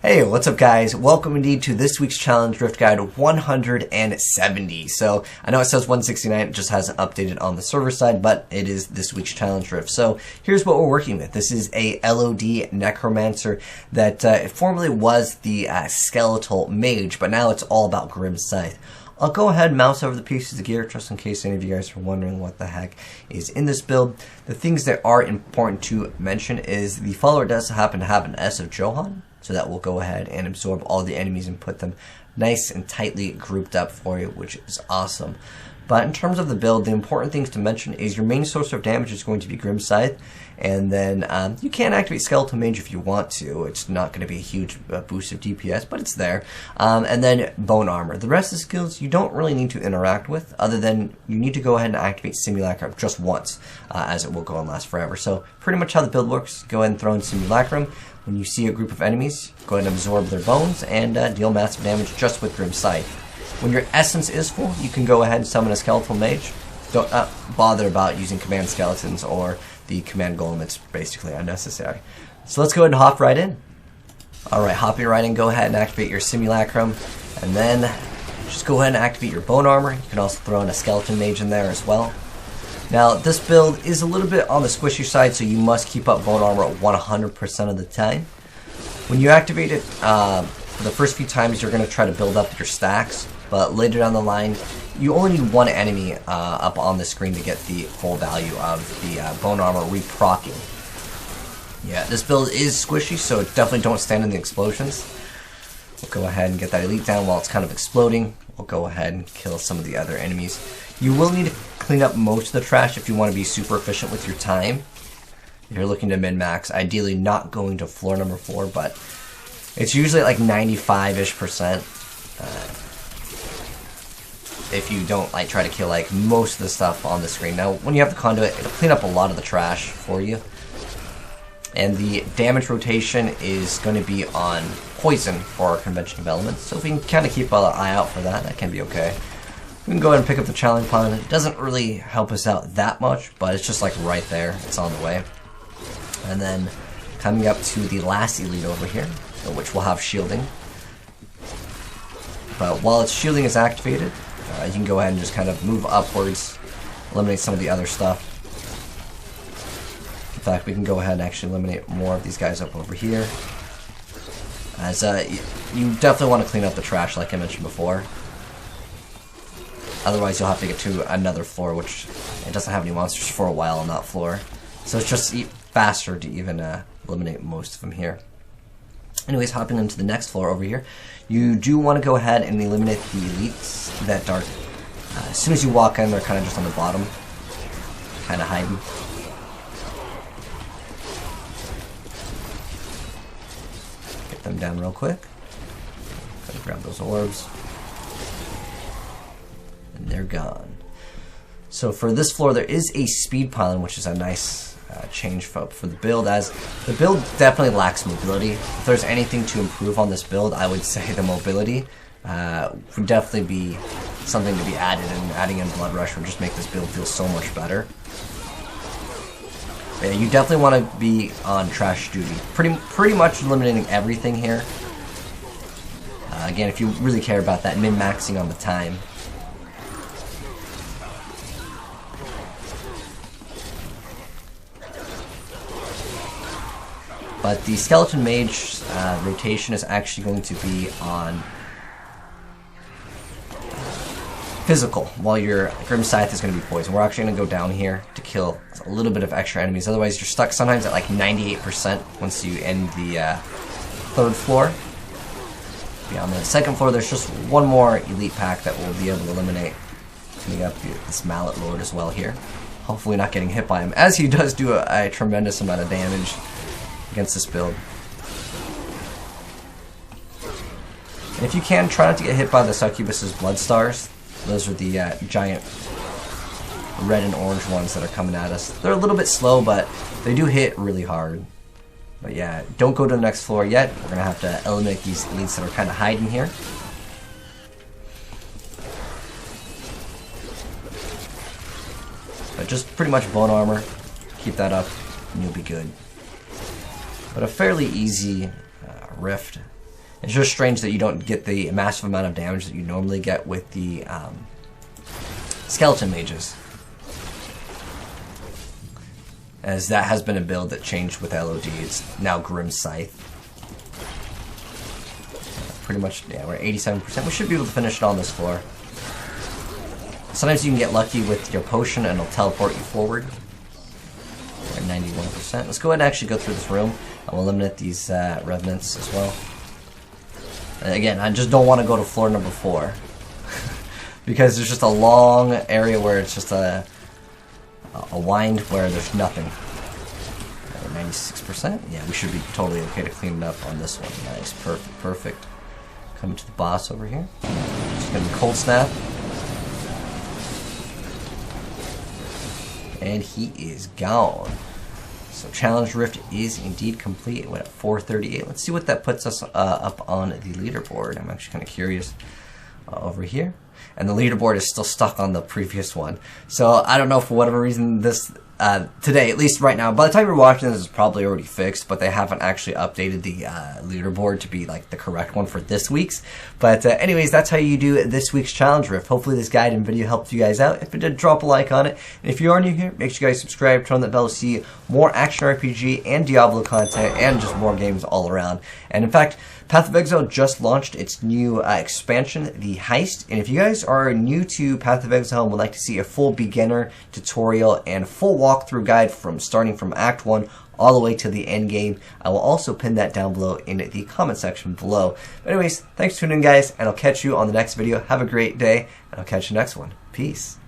Hey, what's up guys? Welcome indeed to this week's challenge Rift Guide 170. So, I know it says 169, it just hasn't updated on the server side, but it is this week's challenge Rift. So, here's what we're working with. This is a LOD necromancer that formerly was the skeletal mage, but now it's all about Grim Scythe. I'll go ahead and mouse over the pieces of gear just in case any of you guys are wondering what the heck is in this build. The things that are important to mention is the follower does happen to have an S of Johan, so that will go ahead and absorb all the enemies and put them nice and tightly grouped up for you, which is awesome. But in terms of the build, the important things to mention is your main source of damage is going to be Grim Scythe, and then you can activate Skeletal Mage if you want to. It's not going to be a huge boost of DPS, but it's there. And then Bone Armor. The rest of the skills you don't really need to interact with, other than you need to go ahead and activate Simulacrum just once, as it will go and last forever. So pretty much how the build works, go ahead and throw in Simulacrum. When you see a group of enemies, go ahead and absorb their bones and deal massive damage just with Grim Scythe. When your essence is full, you can go ahead and summon a skeletal mage. Don't bother about using command skeletons or the command golem, it's basically unnecessary. So let's go ahead and hop right in. Alright, hopping right in, go ahead and activate your Simulacrum, and then just go ahead and activate your Bone Armor. You can also throw in a skeleton mage in there as well. Now, this build is a little bit on the squishy side, so you must keep up Bone Armor at 100% of the time. When you activate it, for the first few times, you're going to try to build up your stacks, but later down the line, you only need one enemy up on the screen to get the full value of the Bone Armor re-proccing. Yeah, this build is squishy, so definitely don't stand in the explosions. We'll go ahead and get that elite down while it's kind of exploding. We'll go ahead and kill some of the other enemies. You will need to clean up most of the trash if you want to be super efficient with your time. If you're looking to min-max, ideally not going to floor number 4, but it's usually like 95-ish%. If you don't like try to kill like most of the stuff on the screen. Now, when you have the conduit, it'll clean up a lot of the trash for you. And the damage rotation is going to be on poison for our convention of elements. So if we can kind of keep an eye out for that, that can be okay. We can go ahead and pick up the challenge pylon. It doesn't really help us out that much, but it's just like right there. It's on the way. And then coming up to the last elite over here, which will have shielding. But while its shielding is activated, you can go ahead and just kind of move upwards, eliminate some of the other stuff. In fact, we can go ahead and actually eliminate more of these guys up over here. As you definitely want to clean up the trash like I mentioned before. Otherwise, you'll have to get to another floor, which it doesn't have any monsters for a while on that floor. So it's just faster to even eliminate most of them here. Anyways, hopping into the next floor over here, you do want to go ahead and eliminate the elites that are, as soon as you walk in, they're kind of just on the bottom, kind of hiding. Get them down real quick. Gotta grab those orbs. And they're gone. So for this floor, there is a speed pylon, which is a nice change for the build, as the build definitely lacks mobility. If there's anything to improve on this build, I would say the mobility would definitely be something to be added, and adding in Blood Rush would just make this build feel so much better. Yeah, you definitely want to be on trash duty. Pretty much eliminating everything here. Again, if you really care about that min-maxing on the time. But the Skeleton Mage rotation is actually going to be on physical, while your Grim Scythe is going to be poison. We're actually going to go down here to kill a little bit of extra enemies. Otherwise, you're stuck sometimes at like 98% once you end the third floor. Yeah, on the second floor, there's just one more elite pack that we'll be able to eliminate. Coming up this Mallet Lord as well here. Hopefully not getting hit by him, as he does do a tremendous amount of damage against this build. And if you can, try not to get hit by the Succubus's Blood Stars. Those are the giant red and orange ones that are coming at us. They're a little bit slow, but they do hit really hard. But yeah, don't go to the next floor yet. We're going to have to eliminate these elites that are kind of hiding here. But just pretty much Bone Armor. Keep that up, and you'll be good. But a fairly easy rift. It's just strange that you don't get the massive amount of damage that you normally get with the skeleton mages, as that has been a build that changed with LOD. It's now Grim Scythe. Pretty much, yeah, we're at 87%. We should be able to finish it on this floor. Sometimes you can get lucky with your potion and it'll teleport you forward. We're at 91%. Let's go ahead and actually go through this room. I'll eliminate these revenants as well. And again, I just don't want to go to floor number 4. Because there's just a long area where it's just a wind where there's nothing. 96%. Yeah, we should be totally okay to clean it up on this one. Nice, perfect, perfect. Coming to the boss over here. Just gonna be cold snap. And he is gone. So Challenge Rift is indeed complete. It went at 438. Let's see what that puts us up on the leaderboard. I'm actually kind of curious over here. And the leaderboard is still stuck on the previous one. So I don't know, for whatever reason, this today, at least right now, by the time you're watching this, is probably already fixed, but they haven't actually updated the leaderboard to be like the correct one for this week's. But anyways, that's how you do this week's Challenge Rift. Hopefully this guide and video helped you guys out. If it did, drop a like on it. And if you are new here, make sure you guys subscribe, turn on that bell to see more action RPG and Diablo content and just more games all around. And in fact, Path of Exile just launched its new expansion, the Heist. And if you guys are new to Path of Exile and would like to see a full beginner tutorial and full walkthrough guide from starting from Act 1 all the way to the end game, I will also pin that down below in the comment section below. But anyways, thanks for tuning in, guys, and I'll catch you on the next video. Have a great day, and I'll catch you next one. Peace.